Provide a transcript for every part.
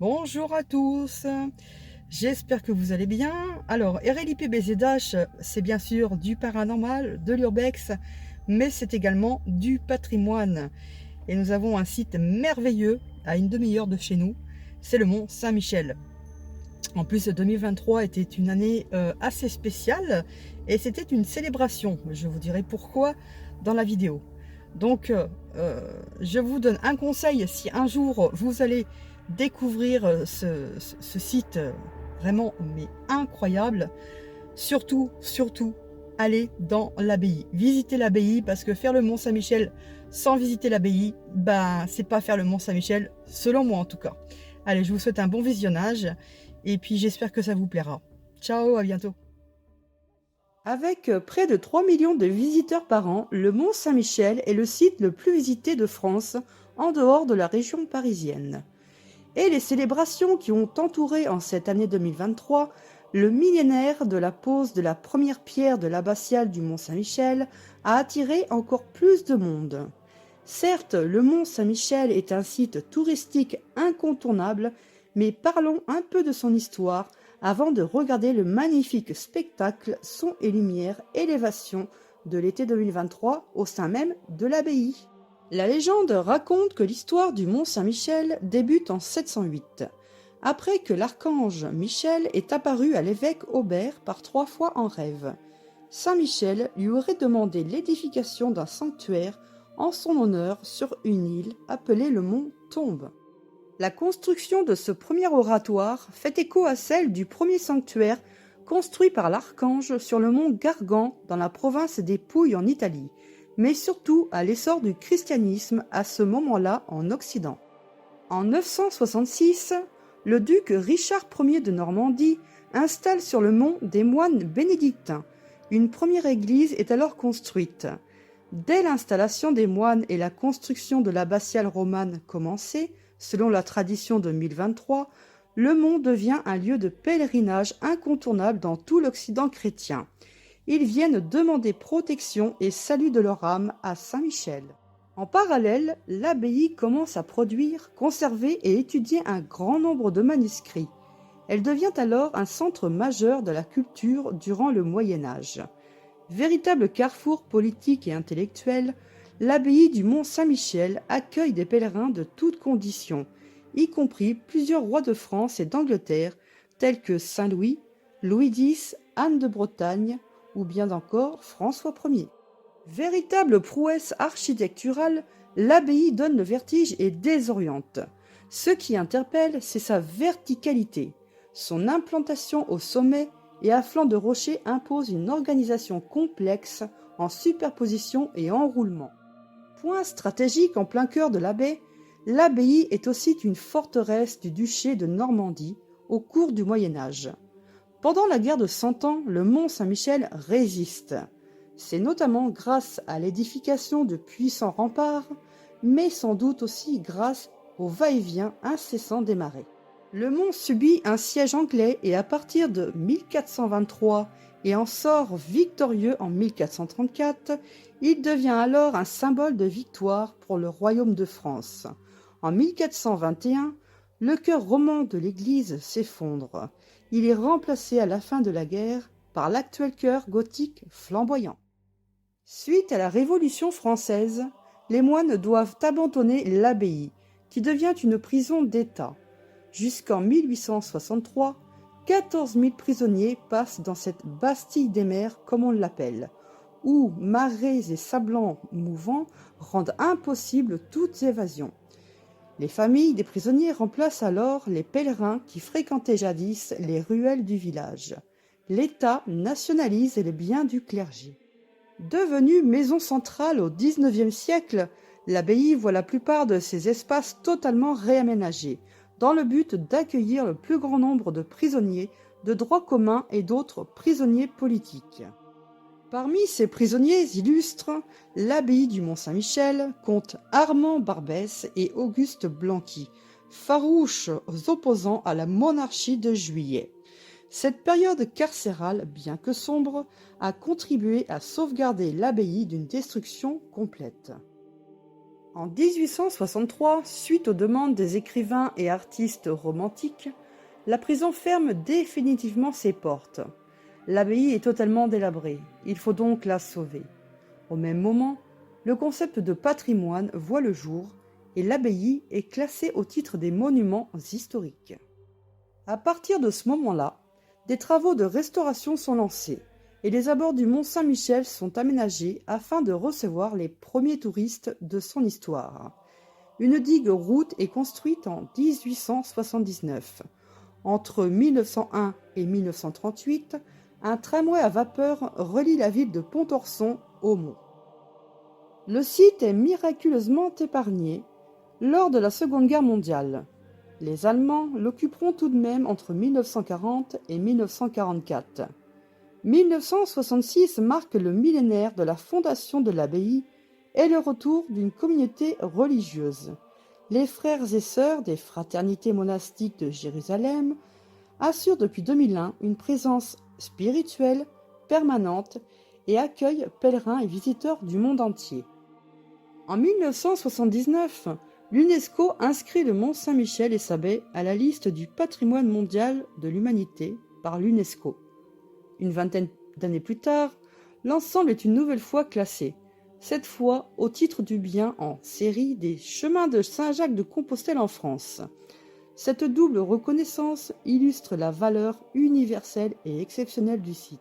Bonjour à tous, j'espère que vous allez bien. Alors, RLIP-BZH, c'est bien sûr du paranormal, de l'urbex, mais c'est également du patrimoine. Et nous avons un site merveilleux à une demi-heure de chez nous, c'est le Mont Saint-Michel. En plus, 2023 était une année assez spéciale et c'était une célébration. Je vous dirai pourquoi dans la vidéo. Donc, je vous donne un conseil si un jour vous allez découvrir ce site vraiment mais incroyable. Surtout, allez dans l'abbaye. Visitez l'abbaye parce que faire le Mont Saint-Michel sans visiter l'abbaye, bah, c'est pas faire le Mont Saint-Michel, selon moi en tout cas. Allez, je vous souhaite un bon visionnage et puis j'espère que ça vous plaira. Ciao, à bientôt. Avec près de 3 millions de visiteurs par an, le Mont Saint-Michel est le site le plus visité de France en dehors de la région parisienne. Et les célébrations qui ont entouré en cette année 2023 le millénaire de la pose de la première pierre de l'abbatiale du Mont Saint-Michel a attiré encore plus de monde. Certes, le Mont Saint-Michel est un site touristique incontournable, mais parlons un peu de son histoire avant de regarder le magnifique spectacle son et lumière élévation de l'été 2023 au sein même de l'abbaye. La légende raconte que l'histoire du Mont Saint-Michel débute en 708, après que l'archange Michel est apparu à l'évêque Aubert par 3 fois en rêve. Saint Michel lui aurait demandé l'édification d'un sanctuaire en son honneur sur une île appelée le mont Tombe. La construction de ce premier oratoire fait écho à celle du premier sanctuaire construit par l'archange sur le mont Gargan dans la province des Pouilles en Italie, mais surtout à l'essor du christianisme à ce moment-là en Occident. En 966, le duc Richard Ier de Normandie installe sur le mont des moines bénédictins. Une première église est alors construite. Dès l'installation des moines et la construction de l'abbatiale romane commencée, selon la tradition de 1023, le mont devient un lieu de pèlerinage incontournable dans tout l'Occident chrétien. Ils viennent demander protection et salut de leur âme à Saint-Michel. En parallèle, l'abbaye commence à produire, conserver et étudier un grand nombre de manuscrits. Elle devient alors un centre majeur de la culture durant le Moyen Âge. Véritable carrefour politique et intellectuel, l'abbaye du Mont Saint-Michel accueille des pèlerins de toutes conditions, y compris plusieurs rois de France et d'Angleterre, tels que Saint-Louis, Louis X, Anne de Bretagne ou bien encore François Ier. Véritable prouesse architecturale, l'abbaye donne le vertige et désoriente. Ce qui interpelle, c'est sa verticalité. Son implantation au sommet et à flanc de rocher impose une organisation complexe en superposition et enroulement. Point stratégique en plein cœur de la baie, l'abbaye est aussi une forteresse du duché de Normandie au cours du Moyen Âge. Pendant la guerre de Cent Ans, le Mont Saint-Michel résiste. C'est notamment grâce à l'édification de puissants remparts, mais sans doute aussi grâce au va-et-vient incessant des marées. Le mont subit un siège anglais et à partir de 1423 et en sort victorieux en 1434, il devient alors un symbole de victoire pour le royaume de France. En 1421, le chœur roman de l'église s'effondre. Il est remplacé à la fin de la guerre par l'actuel chœur gothique flamboyant. Suite à la Révolution française, les moines doivent abandonner l'abbaye, qui devient une prison d'État. Jusqu'en 1863, 14 000 prisonniers passent dans cette Bastille des mers, comme on l'appelle, où marées et sablons mouvants rendent impossible toute évasion. Les familles des prisonniers remplacent alors les pèlerins qui fréquentaient jadis les ruelles du village. L'État nationalise les biens du clergé. Devenue maison centrale au XIXe siècle, l'abbaye voit la plupart de ses espaces totalement réaménagés, dans le but d'accueillir le plus grand nombre de prisonniers de droit commun et d'autres prisonniers politiques. Parmi ces prisonniers illustres, l'abbaye du Mont-Saint-Michel compte Armand Barbès et Auguste Blanqui, farouches opposants à la monarchie de Juillet. Cette période carcérale, bien que sombre, a contribué à sauvegarder l'abbaye d'une destruction complète. En 1863, suite aux demandes des écrivains et artistes romantiques, la prison ferme définitivement ses portes. L'abbaye est totalement délabrée, il faut donc la sauver. Au même moment, le concept de patrimoine voit le jour et l'abbaye est classée au titre des monuments historiques. À partir de ce moment-là, des travaux de restauration sont lancés et les abords du Mont Saint-Michel sont aménagés afin de recevoir les premiers touristes de son histoire. Une digue-route est construite en 1879. Entre 1901 et 1938, un tramway à vapeur relie la ville de Pontorson au Mont. Le site est miraculeusement épargné lors de la Seconde Guerre mondiale. Les Allemands l'occuperont tout de même entre 1940 et 1944. 1966 marque le millénaire de la fondation de l'abbaye et le retour d'une communauté religieuse. Les frères et sœurs des fraternités monastiques de Jérusalem assurent depuis 2001 une présence spirituelle permanente et accueillent pèlerins et visiteurs du monde entier. En 1979, l'UNESCO inscrit le Mont Saint-Michel et sa baie à la liste du patrimoine mondial de l'humanité par l'UNESCO. Une vingtaine d'années plus tard, l'ensemble est une nouvelle fois classé, cette fois au titre du bien en série des chemins de Saint-Jacques-de-Compostelle en France. Cette double reconnaissance illustre la valeur universelle et exceptionnelle du site.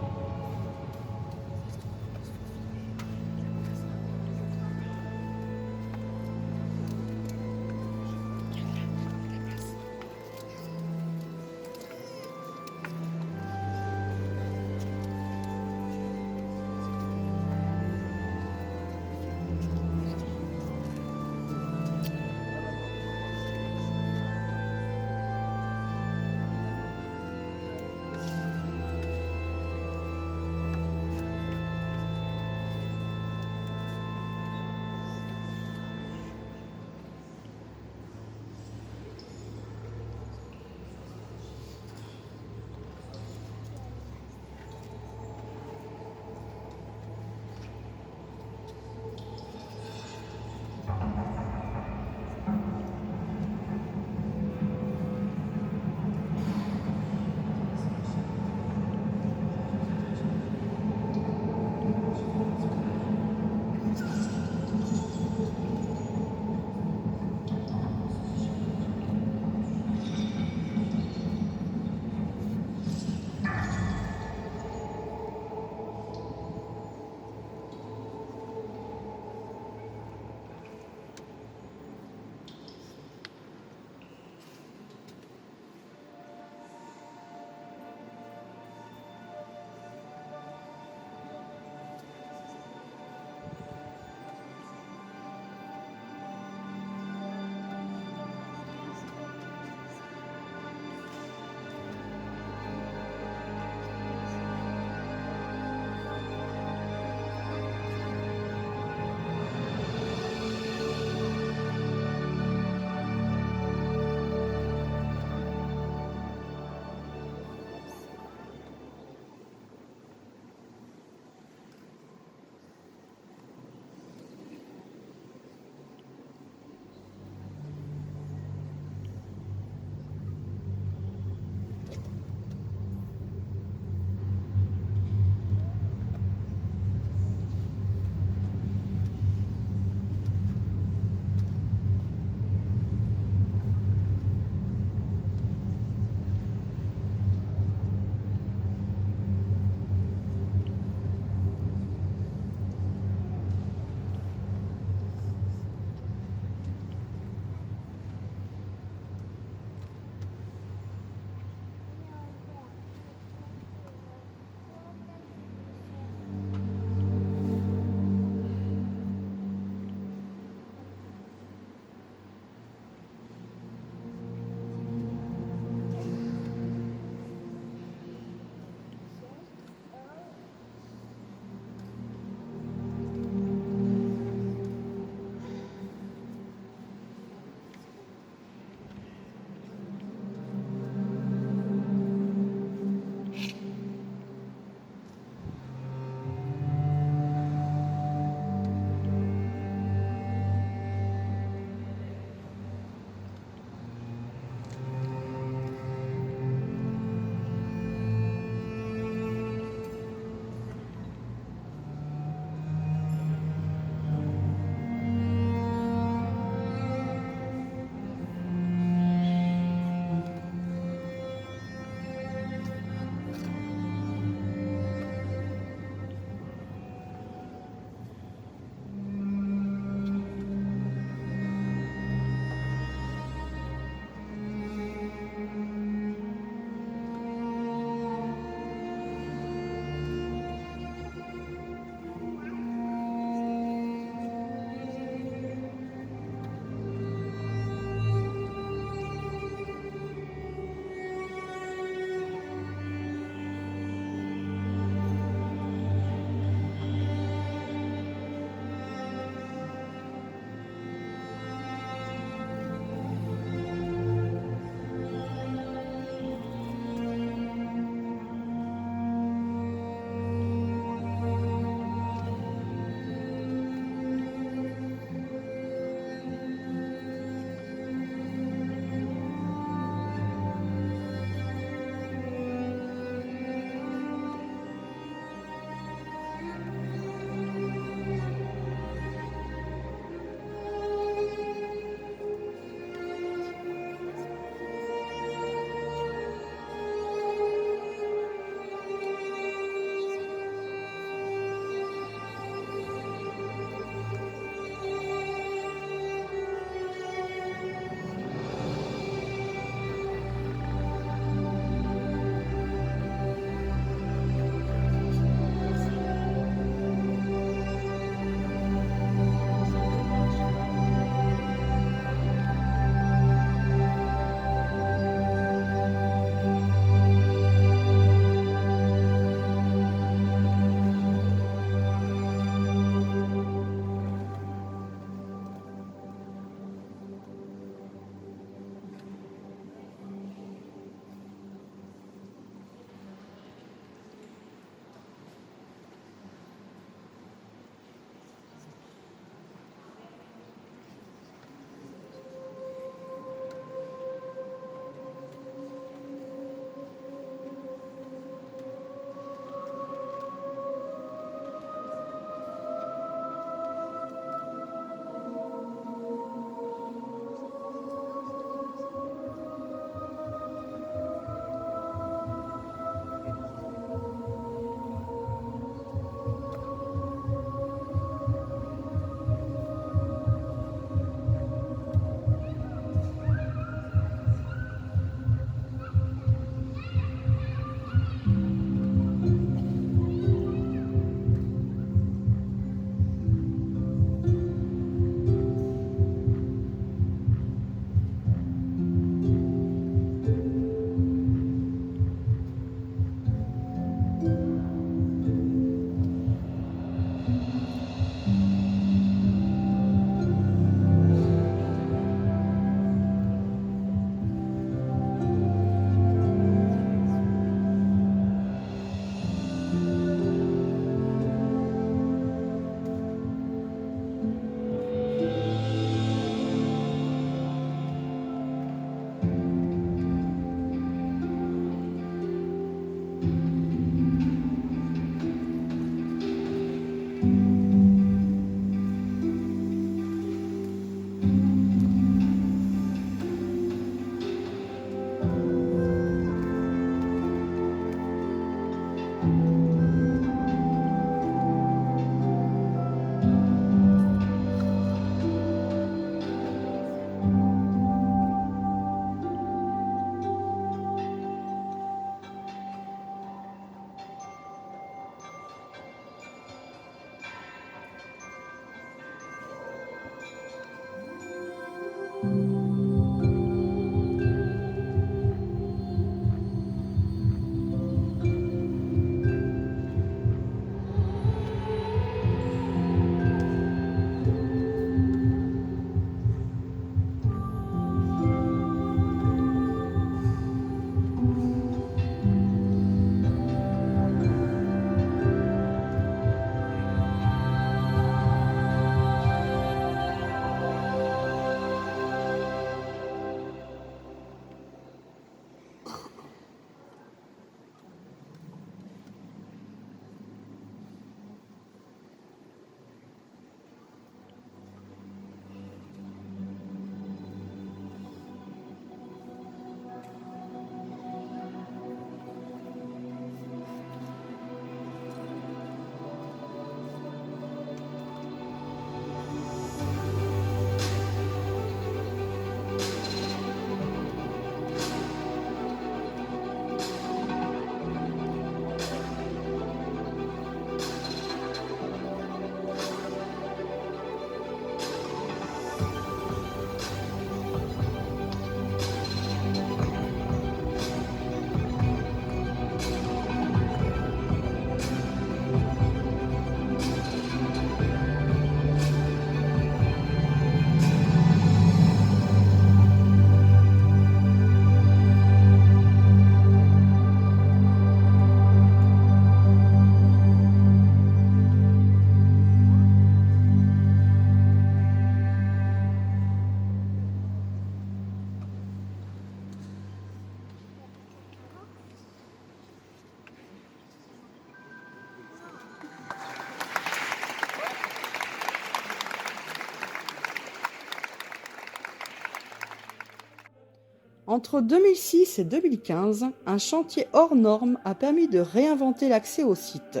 Entre 2006 et 2015, un chantier hors norme a permis de réinventer l'accès au site,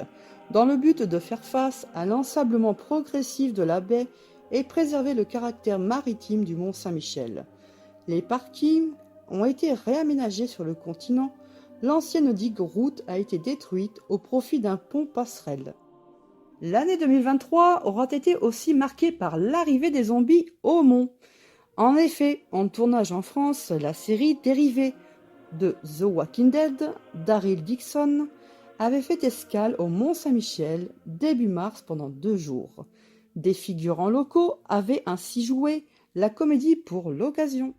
dans le but de faire face à l'ensablement progressif de la baie et préserver le caractère maritime du Mont-Saint-Michel. Les parkings ont été réaménagés sur le continent, l'ancienne digue route a été détruite au profit d'un pont passerelle. L'année 2023 aura été aussi marquée par l'arrivée des zombies au Mont. En effet, en tournage en France, la série dérivée de The Walking Dead, Daryl Dixon, avait fait escale au Mont-Saint-Michel début mars pendant 2 jours. Des figurants locaux avaient ainsi joué la comédie pour l'occasion.